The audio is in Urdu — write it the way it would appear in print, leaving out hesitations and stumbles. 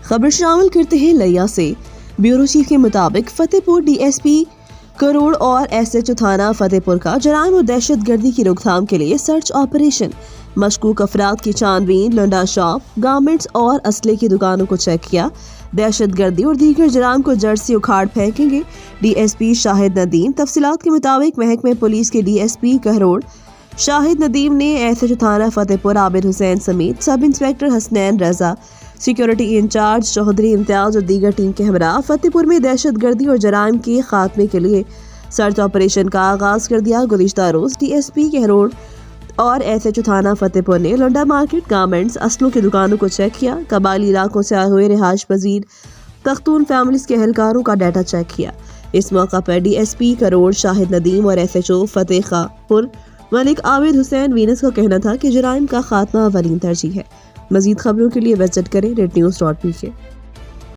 خبر شامل کرتے ہیں لیا سے۔ بیورو چیف کے مطابق فتح پور ڈی ایس پی کروڑ اور ایس ایچ او تھانہ فتح پور کا جرائم اور دہشت گردی کی روک تھام کے لیے سرچ آپریشن، مشکوک افراد کی چھان بین، لنڈا شاپ، گارمنٹس اور اسلحے کی دکانوں کو چیک کیا۔ دہشت گردی اور دیگر جرائم کو جڑ سے اکھاڑ پھینکیں گے ڈی ایس پی شاہد ندیم۔ تفصیلات کے مطابق محکمہ پولیس کے ڈی ایس پی کروڑ شاہد ندیم نے ایس ایچ او تھانہ فتح پور عابد حسین سمیت سب انسپکٹر حسنین رضا، سیکیورٹی انچارج چودھری امتیاز اور دیگر ٹیم کے ہمراہ فتح پور میں دہشت گردی اور جرائم کے خاتمے کے لیے سرچ آپریشن کا آغاز کر دیا۔ گزشتہ روز ڈی ایس پی کروڑ اور ایس ایچ او تھانہ فتح پور نے لنڈا مارکیٹ، گارمنٹس، اسلحوں کی دکانوں کو چیک کیا۔ قبائلی علاقوں سے آئے ہوئے رہائش پذیر پختون فیملیز کے اہلکاروں کا ڈیٹا چیک کیا۔ اس موقع پر ڈی ایس پی کروڑ شاہد ندیم اور ایس ایچ او فتح پور ملک عابد حسین وینس کا کہنا تھا کہ جرائم کا خاتمہ اولین ترجیح ہے۔ مزید خبروں کے لیے وزٹ کریں rednews.pk۔